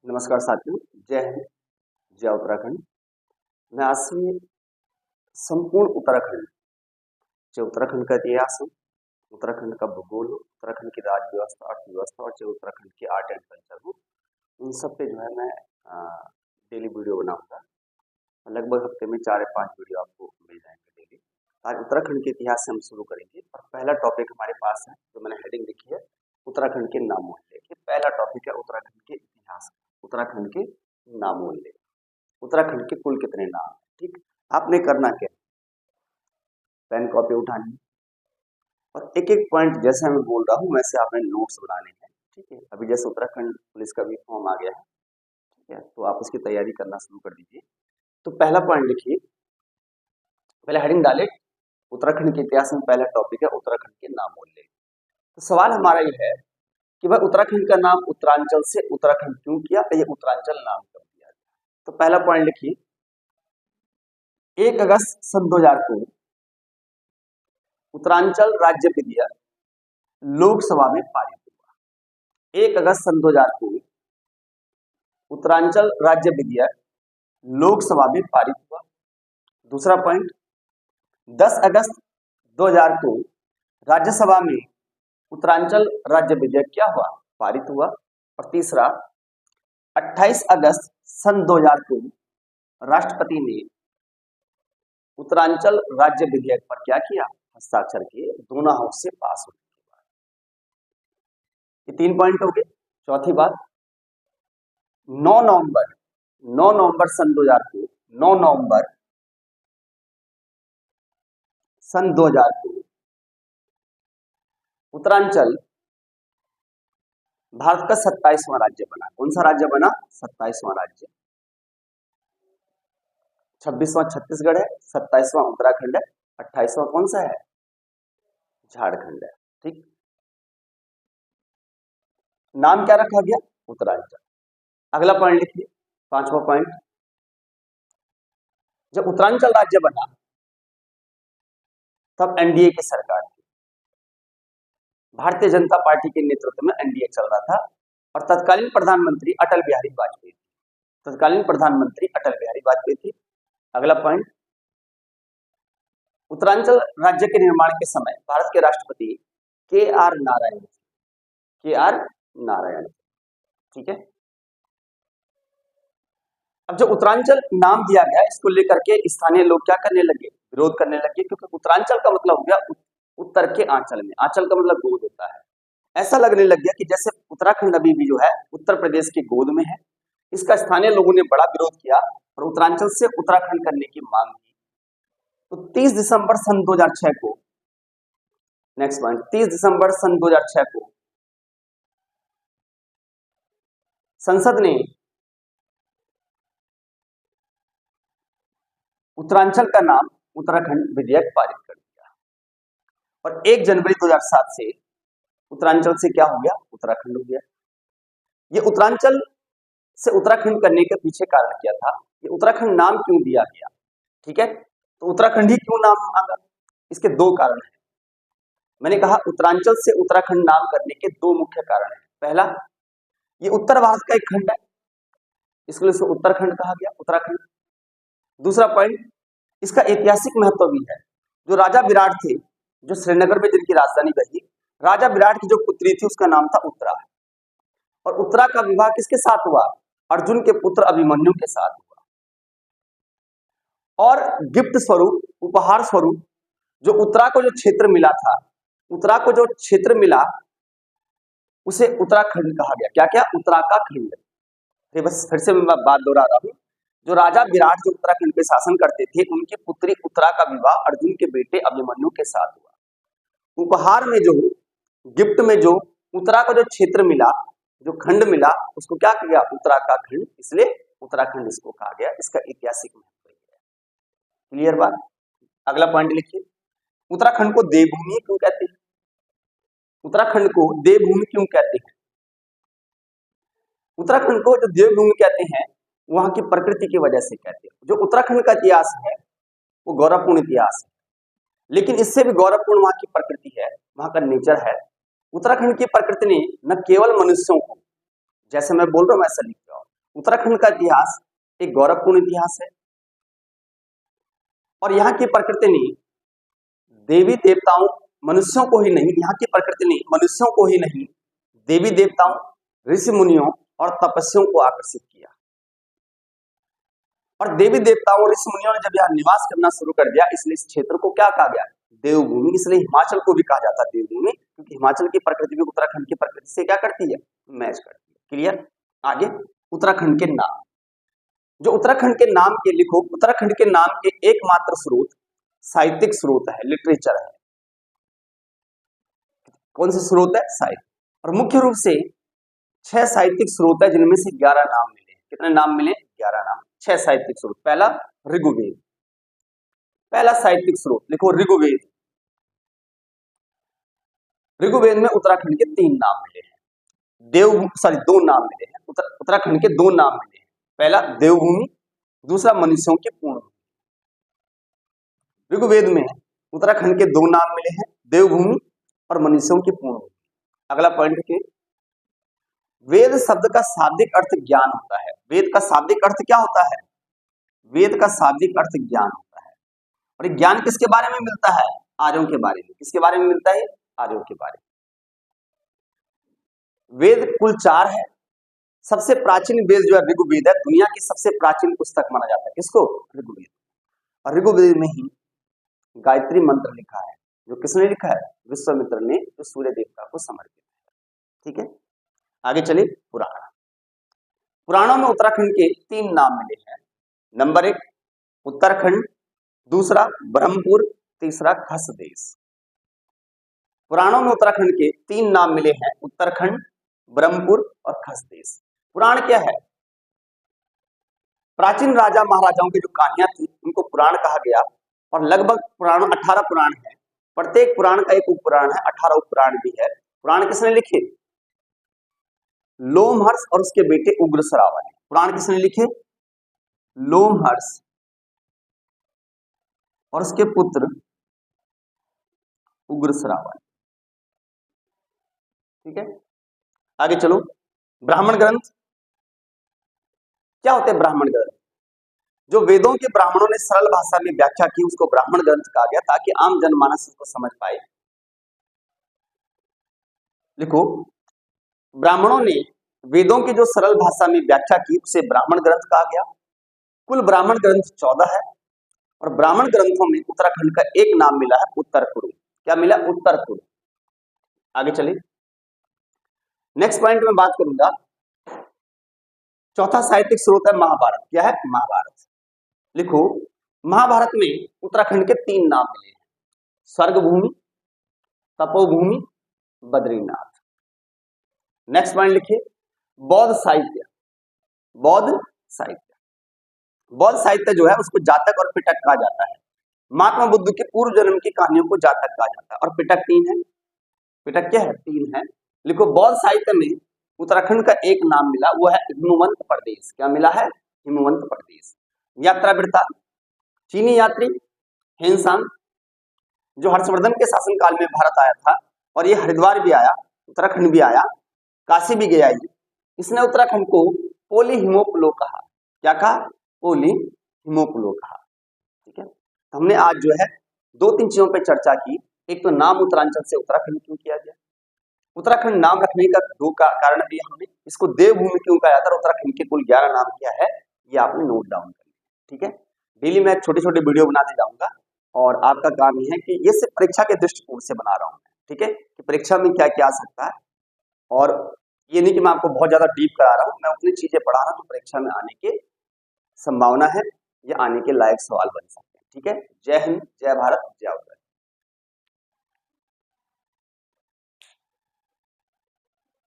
नमस्कार साथियों, जय हिंद, जय उत्तराखंड। मैं आज से संपूर्ण उत्तराखंड, जो उत्तराखंड का इतिहास है, उत्तराखंड का भूगोल, उत्तराखंड की राज्य व्यवस्था, अर्थव्यवस्था और जो उत्तराखंड की आर्ट एंड कल्चर हो, उन सब पे जो है मैं डेली वीडियो बनाऊंगा। लगभग हफ्ते में 4 या 5 वीडियो आपको मिल जाएंगे डेली। आज उत्तराखंड के इतिहास से हम शुरू करेंगे और पहला टॉपिक हमारे पास है, जो मैंने हेडिंग लिखी है, उत्तराखंड के नामों। देखिए, पहला टॉपिक है उत्तराखंड के इतिहास, उत्तराखंड के नामों। उत्तराखंड के कुल कितने नाम हैं? ठीक, आपने करना क्या, पेन कॉपी उठानी और एक एक पॉइंट जैसे मैं बोल रहा हूँ वैसे आपने नोट्स बनाने हैं। ठीक है, अभी जैसे उत्तराखंड पुलिस का भी फॉर्म आ गया है, ठीक है, तो आप उसकी तैयारी करना शुरू कर दीजिए। तो पहला पॉइंट लिखिए, पहले हेडिंग डाले, उत्तराखंड के इतिहास में पहला टॉपिक है उत्तराखंड के नामों। तो सवाल हमारा ये है कि भाई उत्तराखंड का नाम उत्तरांचल से उत्तराखंड क्यों किया, ये उत्तरांचल नाम कब दिया गया? तो पहला पॉइंट लिखिए, 1 अगस्त सन 2000 को उत्तरांचल राज्य विधेयक लोकसभा में पारित हुआ। 1 अगस्त सन 2000 को उत्तरांचल राज्य विधेयक लोकसभा में पारित हुआ। दूसरा पॉइंट, 10 अगस्त 2000 को राज्यसभा में उत्तरांचल राज्य विधेयक क्या हुआ, पारित हुआ। और तीसरा, 28 अगस्त सन 2000 को राष्ट्रपति ने उत्तरांचल राज्य विधेयक पर क्या किया, हस्ताक्षर किए, दोनों हाउस से पास होने के बाद। ये 3 पॉइंट हो गए। चौथी बात, 9 नवंबर सन 2000 को 9 नवंबर सन 2000 को उत्तरांचल भारत का 27वां राज्य बना। कौन सा राज्य बना? 27वां राज्य। 26वां छत्तीसगढ़ है, 27वां उत्तराखंड है, 28वां कौन सा है? झारखंड है। ठीक, नाम क्या रखा गया? उत्तरांचल। अगला पॉइंट लिखिए, 5वां पॉइंट, जब उत्तरांचल राज्य बना तब एनडीए की सरकार थी, भारतीय जनता पार्टी के नेतृत्व में एनडीए चल रहा था और तत्कालीन प्रधानमंत्री अटल बिहारी वाजपेयी थे। तत्कालीन प्रधानमंत्री अटल बिहारी वाजपेयी थे। अगला पॉइंट, उत्तरांचल राज्य के निर्माण के समय भारत के राष्ट्रपति के आर नारायण थे। के आर नारायण। ठीक है, अब जो उत्तरांचल नाम दिया गया इसको लेकर के स्थानीय लोग क्या करने लगे, विरोध करने लगे, क्योंकि उत्तरांचल का मतलब हो गया उत्तर के आंचल में। आंचल का मतलब गोद होता है। ऐसा लगने लग गया कि जैसे उत्तराखंड अभी भी जो है उत्तर प्रदेश की गोद में है। इसका स्थानीय लोगों ने बड़ा विरोध किया और उत्तरांचल से उत्तराखंड करने की मांग की। तो 30 दिसंबर सन 2006 को, नेक्स्ट पॉइंट, 30 दिसंबर सन 2006 को संसद ने उत्तरांचल का नाम उत्तराखंड विधेयक पारित कर दिया और 1 जनवरी 2007 से उत्तरांचल से क्या हो गया, उत्तराखंड हो गया। ये उत्तरांचल से उत्तराखंड करने के पीछे कारण क्या था, ये उत्तराखंड नाम क्यों दिया गया? ठीक है, तो उत्तराखंड ही क्यों नाम मांगा? इसके 2 कारण हैं। मैंने कहा उत्तरांचल से उत्तराखंड नाम करने के 2 मुख्य कारण हैं। पहला, ये उत्तर भारत का एक खंड है, इसलिए इसको उत्तराखंड कहा गया, उत्तराखंड। दूसरा पॉइंट, इसका ऐतिहासिक महत्व भी है। जो राजा विराट थे, जो श्रीनगर में जिनकी राजधानी रही, राजा विराट की जो पुत्री थी उसका नाम था उत्तरा, और उत्तरा का विवाह किसके साथ हुआ? अर्जुन के पुत्र अभिमन्यु के साथ हुआ। और गिफ्ट स्वरूप, उपहार स्वरूप, जो उत्तरा को जो क्षेत्र मिला था, उत्तरा को जो क्षेत्र मिला उसे उत्तराखंड कहा गया। क्या क्या? उत्तरा का खंड। फिर से मैं बात दोहरा रहा हूं, जो राजा विराट जो उत्तराखंड पे शासन करते थे, उनकी पुत्री उत्तरा का विवाह अर्जुन के बेटे अभिमन्यु के साथ हुआ। उपहार में जो, गिफ्ट में जो उत्तरा को जो क्षेत्र मिला, जो खंड मिला, उसको क्या किया? उत्तरा का खंड, इसलिए उत्तराखंड इसको कहा गया। इसका ऐतिहासिक महत्व है। क्लियर बात? अगला पॉइंट लिखिए, उत्तराखंड को देवभूमि क्यों कहते हैं? उत्तराखंड को देवभूमि क्यों कहते हैं? उत्तराखंड को जो देवभूमि कहते हैं, वहां की प्रकृति की वजह से कहते हैं। जो उत्तराखंड का इतिहास है वो गौरवपूर्ण इतिहास है, लेकिन इससे भी गौरवपूर्ण वहां की प्रकृति है, वहां का नेचर है। उत्तराखंड की प्रकृति ने न केवल मनुष्यों को, जैसे मैं बोल रहा हूं वैसा लिख रहा हूं, उत्तराखंड का इतिहास एक गौरवपूर्ण इतिहास है और यहाँ की प्रकृति ने देवी देवताओं, मनुष्यों को ही नहीं, यहाँ की प्रकृति ने मनुष्यों को ही नहीं, देवी देवताओं, ऋषि मुनियों और तपस्वियों को आकर्षित किया। और देवी देवताओं और ऋषि मुनियों ने जब यहाँ निवास करना शुरू कर दिया, इसलिए इस क्षेत्र को क्या कहा गया? देवभूमि। इसलिए हिमाचल को भी कहा जाता है देवभूमि, क्योंकि हिमाचल की प्रकृति भी उत्तराखंड की प्रकृति से क्या करती है? मैच करती है। क्लियर? आगे उत्तराखंड के नाम, जो उत्तराखंड के नाम के लिखो, उत्तराखंड के नाम के एकमात्र स्रोत साहित्यिक स्रोत है, लिटरेचर है। कौन से स्रोत है? साहित्य। और मुख्य रूप से 6 साहित्यिक स्रोत है, जिनमें से 11 नाम मिले। कितने नाम मिले? 11 नाम। 6 साहित्यिक स्रोत। पहला ऋग्वेद, पहला साहित्यिक स्रोत लिखो ऋग्वेद। ऋग्वेद में उत्तराखंड के 3 नाम मिले हैं। 2 नाम मिले हैं। उत्तराखंड के 2 नाम मिले हैं। पहला देवभूमि, दूसरा मनुष्यों की पूर्ण। ऋग्वेद में उत्तराखंड के 2 नाम मिले हैं, देवभूमि और मनुष्यों की पूर्ण। अगला पॉइंट के, वेद शब्द का शाब्दिक अर्थ ज्ञान होता है। वेद का शाब्दिक अर्थ क्या होता है? वेद का शाब्दिक अर्थ ज्ञान होता है। और ज्ञान किसके बारे में मिलता है? आर्यों के बारे में। किसके बारे में मिलता है? आर्यों के बारे में। वेद कुल 4 है। सबसे प्राचीन वेद जो है ऋग्वेद है, दुनिया की सबसे प्राचीन पुस्तक माना जाता है। किसको? ऋग्वेद। और ऋग्वेद में ही गायत्री मंत्र लिखा है, जो किसने लिखा है? विश्वामित्र ने, जो सूर्य देवता को समर्पित है। ठीक है, आगे चलिए। पुराण, पुराणों में उत्तराखंड के 3 नाम मिले हैं। नंबर 1 उत्तराखंड, दूसरा ब्रह्मपुर, तीसरा खसदेश। पुराणों में उत्तराखंड के 3 नाम मिले हैं, उत्तराखंड, ब्रह्मपुर और खसदेश। पुराण क्या है? प्राचीन राजा महाराजाओं की जो कहानियां थी, उनको पुराण कहा गया। और लगभग पुराण 18 पुराण है। प्रत्येक पुराण का एक उपपुराण है, 18 उपपुराण भी है। पुराण किसने लिखे? लोमहर्ष और उसके बेटे उग्रश्रावा ने। पुराण किसने लिखे? लोमहर्ष और उसके पुत्र उग्रश्रावा। ठीक है, आगे चलो। ब्राह्मण ग्रंथ क्या होते हैं? ब्राह्मण ग्रंथ जो वेदों के ब्राह्मणों ने सरल भाषा में व्याख्या की, उसको ब्राह्मण ग्रंथ कहा गया, ताकि आम जनमानस उसको समझ पाए। लिखो, ब्राह्मणों ने वेदों की जो सरल भाषा में व्याख्या की, उसे ब्राह्मण ग्रंथ कहा गया। कुल ब्राह्मण ग्रंथ 14 है। और ब्राह्मण ग्रंथों में उत्तराखंड का एक नाम मिला है, उत्तर कुरु। क्या मिला? उत्तर कुरु। आगे चलिए, नेक्स्ट पॉइंट में बात करूंगा। चौथा साहित्यिक स्रोत है महाभारत। क्या है? महाभारत। लिखो, महाभारत में उत्तराखंड के 3 नाम मिले हैं, स्वर्ग भूमि, तपोभूमि, बद्रीनाथ। नेक्स्ट पॉइंट लिखिए, बौद्ध साहित्य। बौद्ध साहित्य, बौद्ध साहित्य जो है उसको जातक और पिटक कहा जाता है। महात्मा बुद्ध के पूर्व जन्म की कहानियों को जातक कहा जाता है। और पिटक 3 है। पिटक क्या है? 3 है। लिखो, बौद्ध साहित्य में उत्तराखंड का एक नाम मिला, वो है हिमवंत प्रदेश। क्या मिला है? हिमवंत प्रदेश। यात्रा वृत्तांत, चीनी यात्री हेनसांग, जो हर्षवर्धन के शासनकाल में भारत आया था, और ये हरिद्वार भी आया, उत्तराखंड भी आया, काशी भी गया। इसने उत्तराखंड को पोली हिमोपुलो कहा। क्या कहा? पोली हिमोपुलो कहा। ठीक है, तो हमने आज जो है 2-3 चीजों पर चर्चा की। एक तो नाम उत्तरांचल से उत्तराखंड क्यों किया गया, उत्तराखंड नाम रखने का 2 कारण दिया हमने। इसको देवभूमि क्यों कहा जाता है, उत्तराखंड के कुल 11 नाम क्या है, ये आपने नोट डाउन कर लिया। ठीक है, डेली मैं छोटे छोटे वीडियो बनाते जाऊंगा, और आपका काम ये है कि ये सिर्फ परीक्षा के दृष्टिकोण से बना रहा हूँ। ठीक है, कि परीक्षा में क्या क्या आ सकता है, और ये नहीं कि मैं आपको बहुत ज्यादा डीप करा रहा हूँ। मैं उतनी चीजें पढ़ा रहा हूँ तो परीक्षा में आने की संभावना है, या आने के लायक सवाल बन सकते हैं। ठीक है, जय हिंद, जय भारत, जय उत्तराखंड।